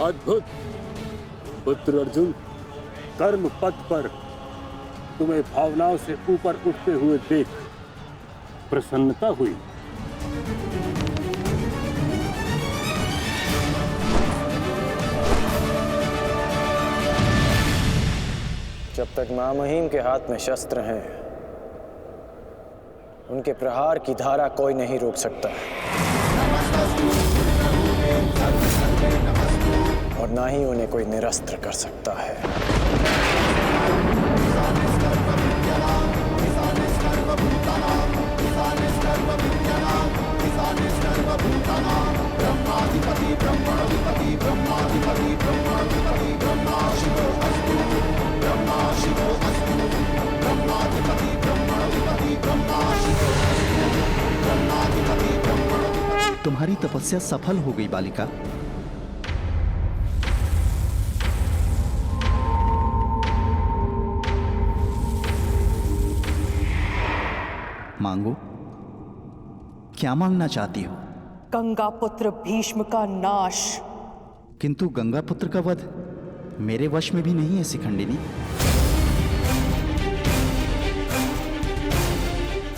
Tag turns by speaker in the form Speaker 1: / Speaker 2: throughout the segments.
Speaker 1: अद्भुत पुत्र अर्जुन, कर्म पथ पर तुम्हें भावनाओं से ऊपर उठते हुए देख प्रसन्नता हुई।
Speaker 2: जब तक महामहिम के हाथ में शस्त्र हैं, उनके प्रहार की धारा कोई नहीं रोक सकता और ना ही उन्हें कोई निरस्त्र कर सकता है।
Speaker 3: तुम्हारी तपस्या सफल हो गई बालिका। मांगो, क्या मांगना चाहती हो?
Speaker 4: गंगा पुत्र भीष्म का नाश।
Speaker 3: किंतु गंगा पुत्र का वध मेरे वश में भी नहीं है शिखंडिनी।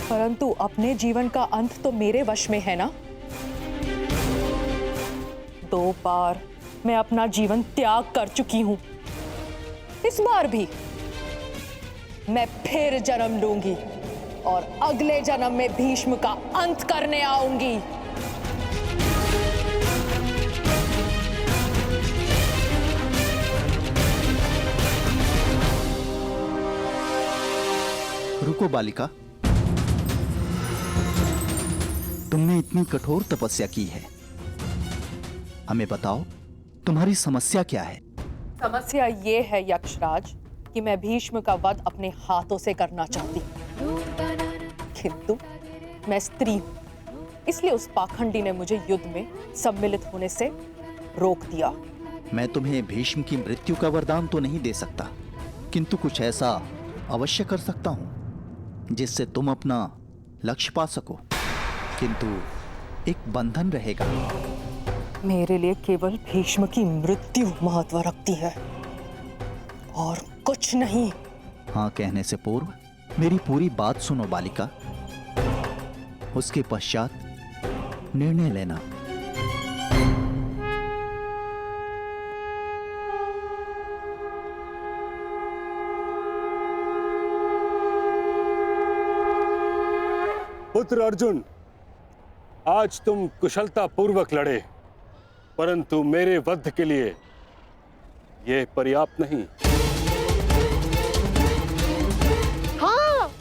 Speaker 4: परंतु अपने जीवन का अंत तो मेरे वश में है ना। 2 बार मैं अपना जीवन त्याग कर चुकी हूं। इस बार भी मैं फिर जन्म लूंगी और अगले जन्म में भीष्म का अंत करने आऊंगी।
Speaker 3: रुको बालिका, तुमने इतनी कठोर तपस्या की है, हमें बताओ तुम्हारी समस्या क्या है?
Speaker 4: समस्या ये है यक्षराज कि मैं भीष्म का वध अपने हाथों से करना चाहती हूँ, किंतु मैं स्त्री हूं, इसलिए उस पाखंडी ने मुझे युद्ध में सम्मिलित होने से रोक दिया।
Speaker 3: मैं तुम्हें भीष्म की मृत्यु का वरदान तो नहीं दे सकता, किंतु कुछ ऐसा अवश्य कर सकता हूं जिससे तुम अपना लक्ष्य पा सको, किंतु एक बंधन रहेगा।
Speaker 4: मेरे लिए केवल भीष्म की मृत्यु महत्व रखती है और कुछ नहीं।
Speaker 3: हाँ कहने से पूर्व मेरी पूरी बात सुनो बालिका, उसके पश्चात निर्णय लेना।
Speaker 1: पुत्र अर्जुन, आज तुम कुशलता पूर्वक लड़े, परंतु मेरे वध के लिए यह पर्याप्त नहीं।
Speaker 5: हाँ,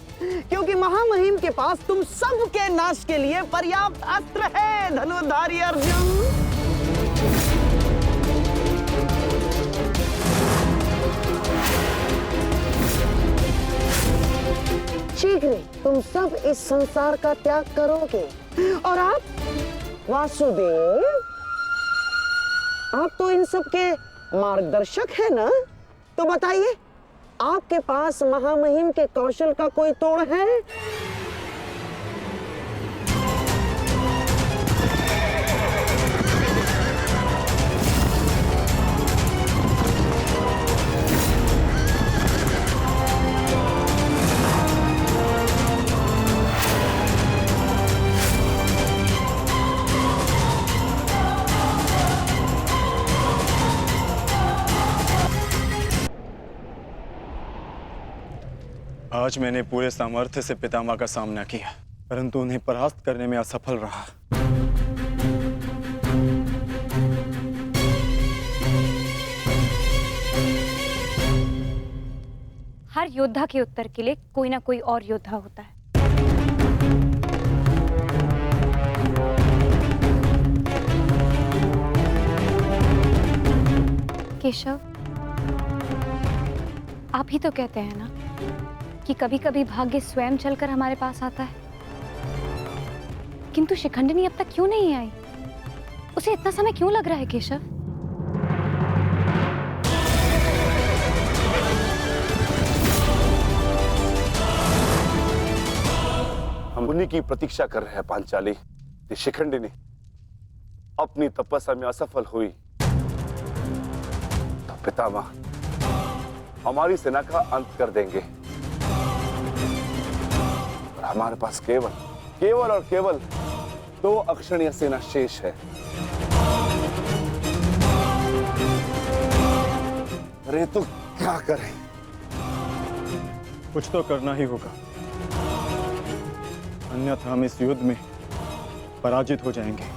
Speaker 5: क्योंकि महामहिम के पास तुम सबके नाश के लिए पर्याप्त अस्त्र है धनुर्धारी अर्जुन। शीघ्र तुम सब इस संसार का त्याग करोगे और आप वासुदेव, आप तो इन सब के मार्गदर्शक है ना, तो बताइए आपके पास महामहिम के कौशल का कोई तोड़ है?
Speaker 2: आज मैंने पूरे सामर्थ्य से पितामह का सामना किया, परंतु उन्हें परास्त करने में असफल रहा।
Speaker 6: हर योद्धा के उत्तर के लिए कोई ना कोई और योद्धा होता है। केशव, आप ही तो कहते हैं ना कि कभी कभी भाग्य स्वयं चलकर हमारे पास आता है, किंतु शिखंडिनी अब तक क्यों नहीं आई? उसे इतना समय क्यों लग रहा है केशव?
Speaker 7: हम उन्हीं की प्रतीक्षा कर रहे हैं पांचाली कि शिखंडिनी अपनी तपस्या में असफल हुई पितामह हमारी सेना का अंत कर देंगे और हमारे पास केवल और केवल 2 अक्षणीय सेना शेष है। अरे तो क्या करें?
Speaker 2: कुछ तो करना ही होगा, अन्यथा हम इस युद्ध में पराजित हो जाएंगे।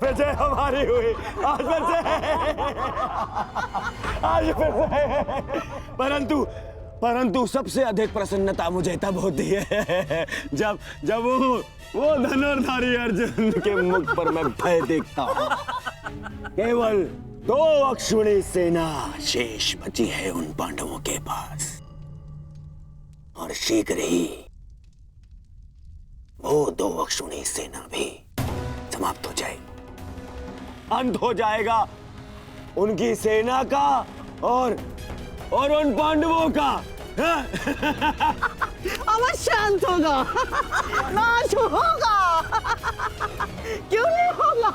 Speaker 8: विजय हमारी हुई आज फिर से परंतु सबसे अधिक प्रसन्नता मुझे तब होती है जब वो धनुर्धारी अर्जुन के मुख पर मैं भय देखता हूँ। केवल 2 अक्षुणी सेना शेष बची है उन पांडवों के पास और शीघ्र ही वो 2 अक्षुणी सेना भी समाप्त हो जाएगी। अंत हो जाएगा उनकी सेना का और उन पांडवों का।
Speaker 5: अवश्य अंत होगा, नाश होगा, क्यों नहीं होगा?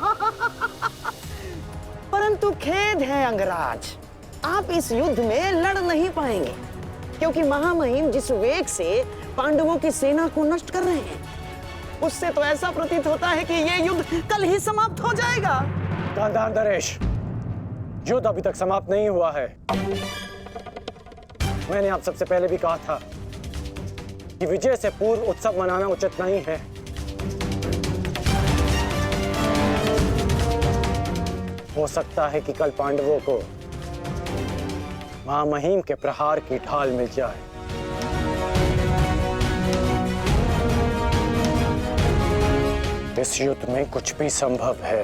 Speaker 5: परंतु खेद है अंगराज, आप इस युद्ध में लड़ नहीं पाएंगे क्योंकि महामहिम जिस वेग से पांडवों की सेना को नष्ट कर रहे हैं उससे तो ऐसा प्रतीत होता है कि ये युद्ध कल ही समाप्त हो जाएगा।
Speaker 8: गांधार नरेश, युद्ध अभी तक समाप्त नहीं हुआ है। मैंने आप सबसे पहले भी कहा था कि विजय से पूर्व उत्सव मनाना उचित नहीं है। हो सकता है कि कल पांडवों को महामहिम के प्रहार की ढाल मिल जाए। इस युद्ध में कुछ भी संभव है।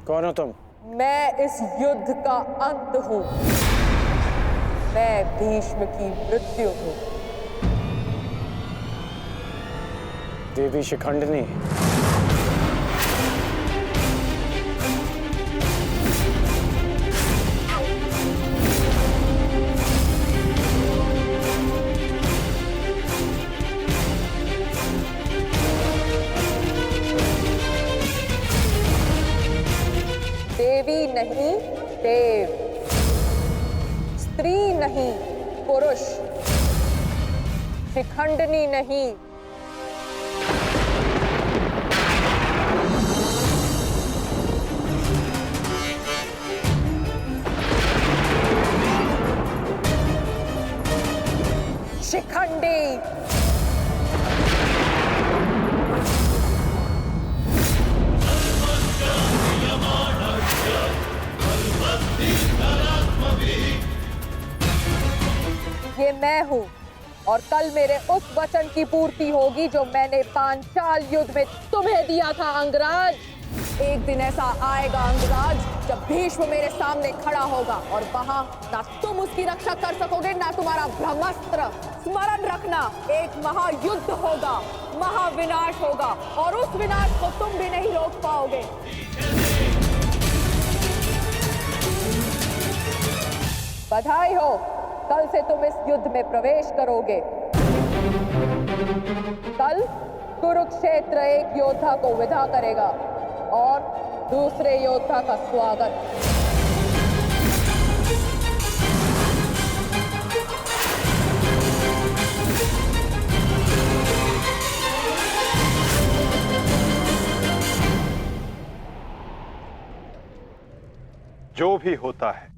Speaker 8: कौन हो तुम?
Speaker 4: मैं इस युद्ध का अंत हूं। मैं भीष्म की मृत्यु हूं।
Speaker 8: देवी शिखंडिनी,
Speaker 4: देवी नहीं देव, स्त्री नहीं पुरुष, शिखंडिनी नहीं। शिखंडी। ये मैं हूं और कल मेरे उस वचन की पूर्ति होगी जो मैंने पांचाल युद्ध में तुम्हें दिया था अंगराज। एक दिन ऐसा आएगा अंगराज जब भीष्म मेरे सामने खड़ा होगा और वहां ना तुम उसकी रक्षा कर सकोगे ना तुम्हारा ब्रह्मास्त्र। स्मरण रखना, एक महायुद्ध होगा, महाविनाश होगा और उस विनाश को तुम भी नहीं रोक पाओगे। बधाई हो, कल से तुम इस युद्ध में प्रवेश करोगे। कल कुरुक्षेत्र एक योद्धा को विदा करेगा और दूसरे योद्धा का स्वागत।
Speaker 9: जो भी होता है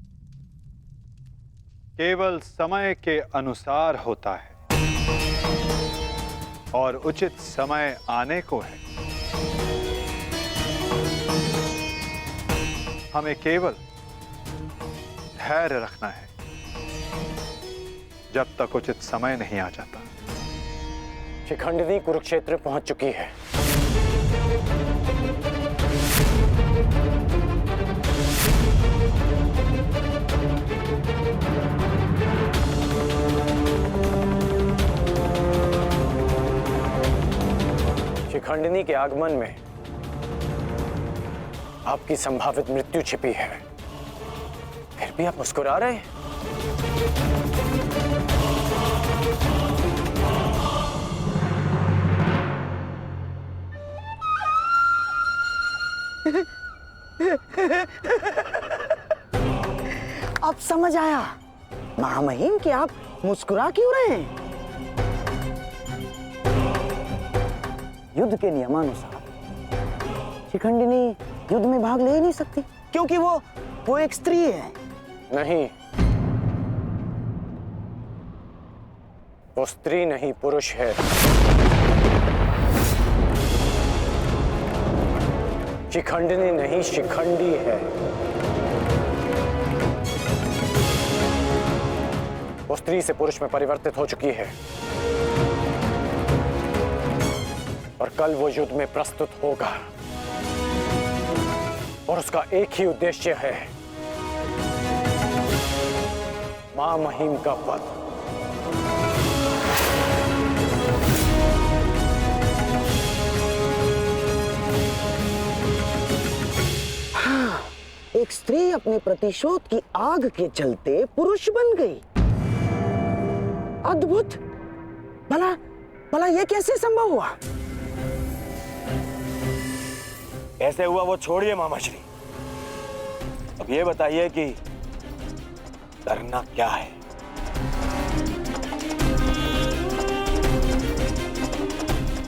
Speaker 9: केवल समय के अनुसार होता है और उचित समय आने को है। हमें केवल धैर्य रखना है जब तक उचित समय नहीं आ जाता।
Speaker 8: शिखंडिनी कुरुक्षेत्र पहुंच चुकी है। शिखंडिनी के आगमन में आपकी संभावित मृत्यु छिपी है, फिर भी आप मुस्कुरा रहे हैं।
Speaker 5: अब समझ आया महामहिम कि आप मुस्कुरा क्यों रहे हैं। युद्ध के नियमानुसार शिखंडिनी युद्ध में भाग ले ही नहीं सकती, क्योंकि वो एक स्त्री है।
Speaker 8: नहीं, वो स्त्री नहीं पुरुष है। शिखंडिनी नहीं शिखंडी है। वो स्त्री से पुरुष में परिवर्तित हो चुकी है और कल वो युद्ध में प्रस्तुत होगा और उसका एक ही उद्देश्य है, मां महिम का वध।
Speaker 5: हाँ, एक स्त्री अपने प्रतिशोध की आग के चलते पुरुष बन गई। अद्भुत। भला यह कैसे संभव हुआ?
Speaker 8: कैसे हुआ वो छोड़िए मामाश्री, अब ये बताइए कि करना क्या है।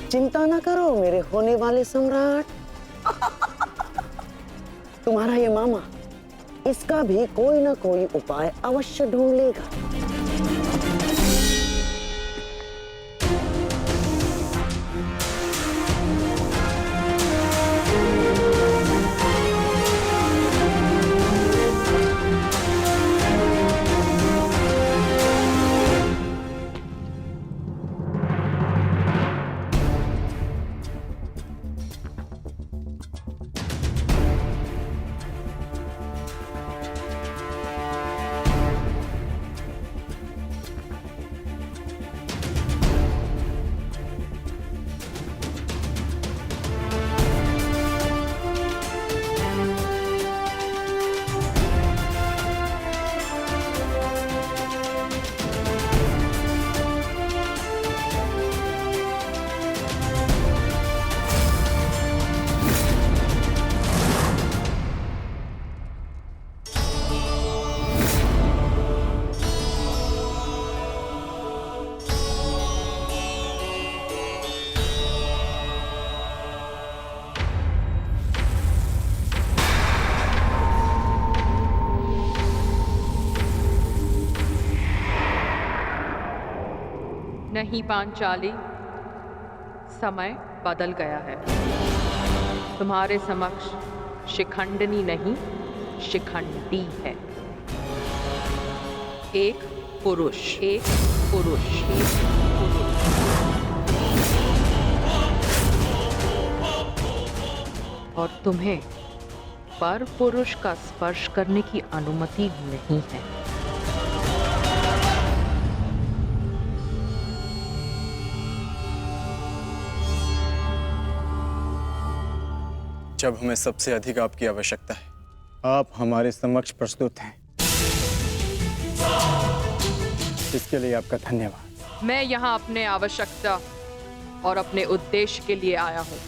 Speaker 5: चिंता ना करो मेरे होने वाले सम्राट। तुम्हारा ये मामा इसका भी कोई ना कोई उपाय अवश्य ढूंढ लेगा।
Speaker 4: नहीं पांचाली, समय बदल गया है। तुम्हारे समक्ष शिखंडिनी नहीं शिखंडी है। एक पुरुष, एक पुरुष, एक पुरुष। और तुम्हें पर पुरुष का स्पर्श करने की अनुमति नहीं है।
Speaker 2: जब हमें सबसे अधिक आपकी आवश्यकता है, आप हमारे समक्ष प्रस्तुत हैं। इसके लिए आपका धन्यवाद।
Speaker 4: मैं यहाँ अपने आवश्यकता और अपने उद्देश्य के लिए आया हूँ।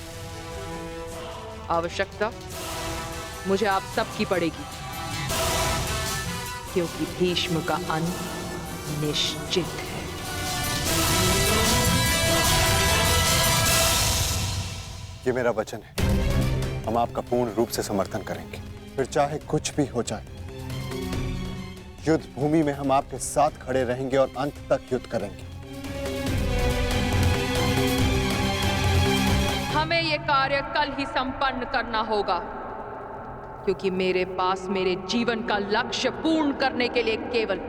Speaker 4: आवश्यकता मुझे आप सबकी पड़ेगी, क्योंकि भीष्म का अंत निश्चित है।
Speaker 10: ये मेरा वचन है, हम आपका पूर्ण रूप से समर्थन करेंगे, फिर चाहे कुछ भी हो जाए। युद्ध भूमि में हम आपके साथ खड़े रहेंगे और अंत तक युद्ध करेंगे।
Speaker 4: हमें ये कार्य कल ही संपन्न करना होगा, क्योंकि मेरे पास मेरे जीवन का लक्ष्य पूर्ण करने के लिए केवल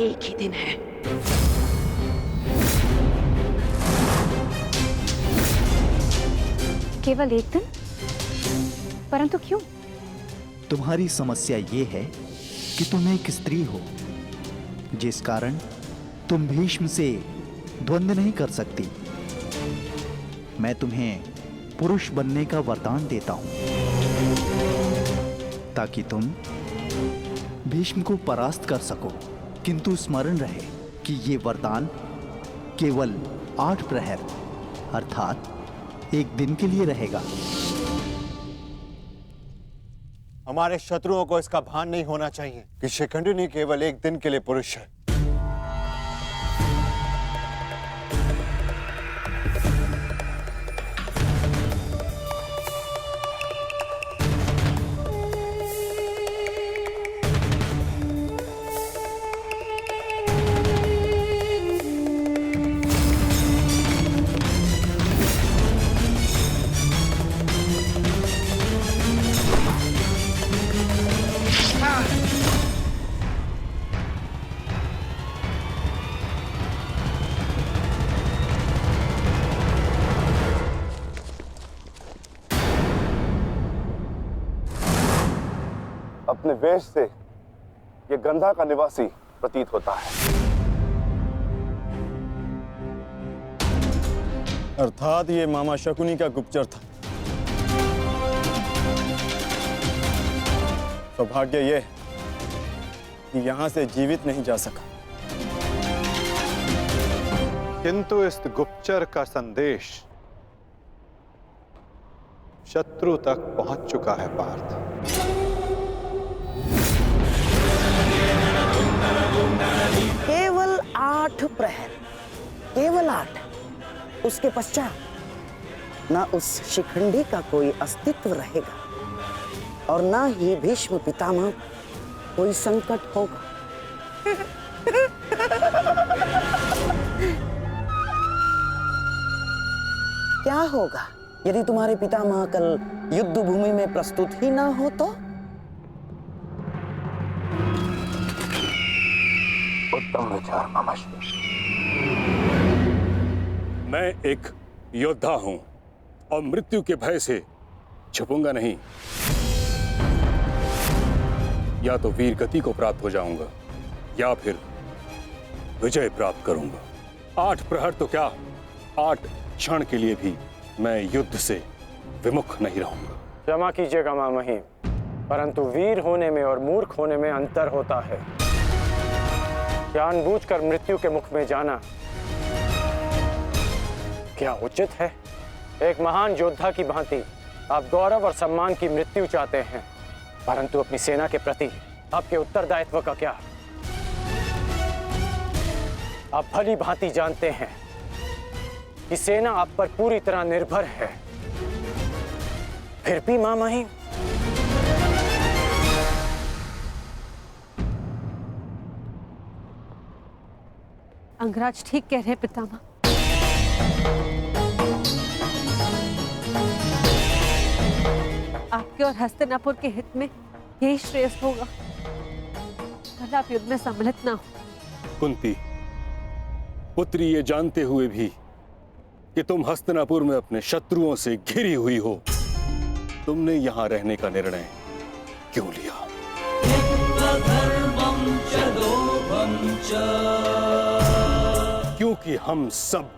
Speaker 4: एक ही दिन है।
Speaker 6: केवल एक दिन? परंतु क्यों?
Speaker 3: तुम्हारी समस्या ये है कि तुम एक स्त्री हो, जिस कारण तुम भीष्म से द्वंद्व नहीं कर सकती। मैं तुम्हें पुरुष बनने का वरदान देता हूं, ताकि तुम भीष्म को परास्त कर सको। किंतु स्मरण रहे कि ये वरदान केवल 8 प्रहर अर्थात 1 दिन के लिए रहेगा।
Speaker 10: हमारे शत्रुओं को इसका भान नहीं होना चाहिए कि शिखंडिनी केवल 1 दिन के लिए पुरुष है।
Speaker 7: अपने वेश से ये गंधा का निवासी प्रतीत होता है।
Speaker 2: अर्थात ये मामा शकुनी का गुप्तचर था। सौभाग्य ये कि यहां से जीवित नहीं जा सका।
Speaker 9: किंतु इस गुप्तचर का संदेश शत्रु तक पहुंच चुका है पार्थ।
Speaker 5: केवल 8 प्रहर, केवल 8। उसके पश्चात ना उस शिखंडी का कोई अस्तित्व रहेगा और ना ही भीष्म पितामह कोई संकट होगा। क्या होगा यदि तुम्हारे पितामह कल युद्ध भूमि में प्रस्तुत ही ना हो तो?
Speaker 7: उत्तम विचार मामाश्री।
Speaker 1: मैं एक योद्धा हूं और मृत्यु के भय से छुपूंगा नहीं। या तो वीर गति को प्राप्त हो जाऊंगा या फिर विजय प्राप्त करूंगा। 8 प्रहर तो क्या, 8 क्षण के लिए भी मैं युद्ध से विमुख नहीं रहूंगा।
Speaker 8: क्षमा कीजिएगा मामही, परंतु वीर होने में और मूर्ख होने में अंतर होता है। जानबूझकर मृत्यु के मुख में जाना क्या उचित है? एक महान योद्धा की भांति आप गौरव और सम्मान की मृत्यु चाहते हैं, परंतु अपनी सेना के प्रति आपके उत्तरदायित्व का क्या? आप भली भांति जानते हैं कि सेना आप पर पूरी तरह निर्भर है। फिर भी मामही
Speaker 11: अंगराज ठीक कह रहे पितामह। आपके और हस्तिनापुर के हित में यही श्रेष्ठ होगा। कल आप युद्ध में सम्मिलित ना हो।
Speaker 1: कुंती पुत्री, ये जानते हुए भी कि तुम हस्तिनापुर में अपने शत्रुओं से घिरी हुई हो, तुमने यहां रहने का निर्णय क्यों लिया? क्योंकि हम सब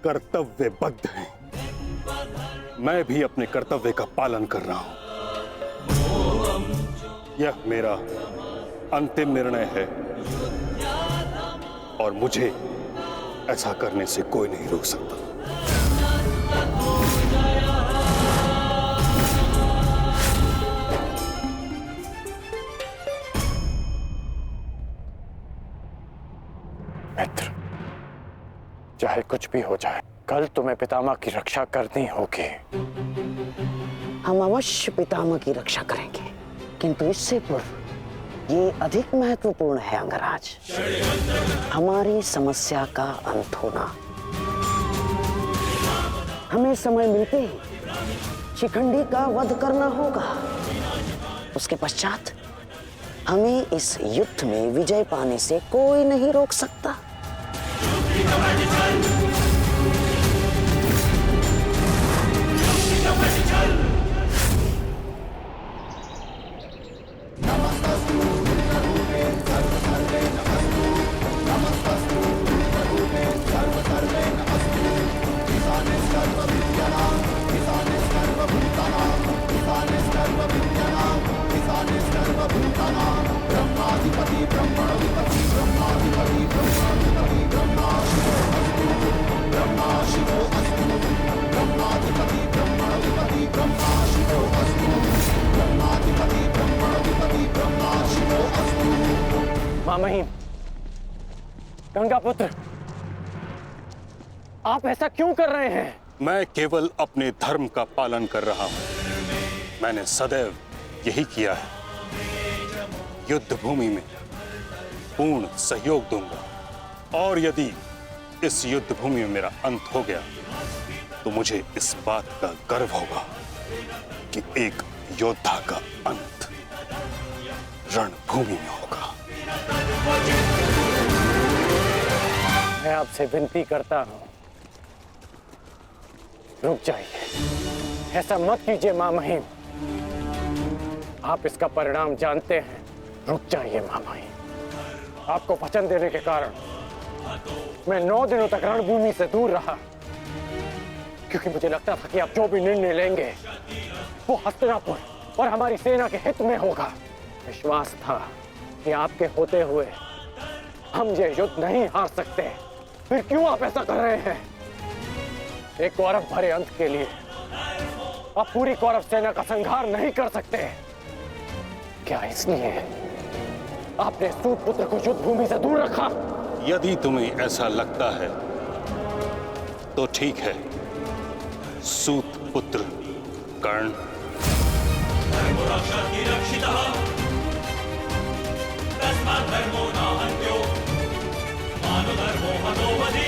Speaker 1: कर्तव्यबद्ध हैं। मैं भी अपने कर्तव्य का पालन कर रहा हूं। यह मेरा अंतिम निर्णय है और मुझे ऐसा करने से कोई नहीं रोक सकता।
Speaker 8: मित्र, चाहे कुछ भी हो जाए, कल तुम्हें पितामह की रक्षा करनी होगी।
Speaker 5: हम अवश्य पितामह की रक्षा करेंगे, किंतु इससे पूर्व ये अधिक महत्वपूर्ण है अंगराज, हमारी समस्या का अंत होना। हमें समय मिलते ही शिखंडी का वध करना होगा। उसके पश्चात हमें इस युद्ध में विजय पाने से कोई नहीं रोक सकता।
Speaker 12: सर्व सर्वे नमस्तु।
Speaker 8: मां महिम, गंगा पुत्र, आप ऐसा क्यों कर रहे हैं?
Speaker 1: मैं केवल अपने धर्म का पालन कर रहा हूं। मैंने सदैव यही किया है। युद्ध भूमि में पूर्ण सहयोग दूंगा और यदि इस युद्ध भूमि में मेरा अंत हो गया तो मुझे इस बात का गर्व होगा कि एक योद्धा का अंत रणभूमि में होगा।
Speaker 8: मैं आपसे विनती करता हूं, रुक जाइए। ऐसा मत कीजिए मां महिम। आप इसका परिणाम जानते हैं। रुक जाइए मां महिम। आपको वचन देने के कारण मैं 9 दिनों तक रणभूमि से दूर रहा, क्योंकि मुझे लगता था कि आप जो भी निर्णय लेंगे वो हस्तिनापुर और हमारी सेना के हित में होगा। विश्वास था कि आपके होते हुए हम ये युद्ध नहीं हार सकते। फिर क्यों आप ऐसा कर रहे हैं? एक कौरव भरे अंत के लिए आप पूरी कौरव सेना का संहार नहीं कर सकते। क्या इसलिए आपने सूत पुत्र को युद्ध भूमि से दूर रखा?
Speaker 1: यदि तुम्हें ऐसा लगता है तो ठीक है। सूत पुत्र कर्ण
Speaker 12: धर्मो नाहन्यो मानो धर्मो हतो वधि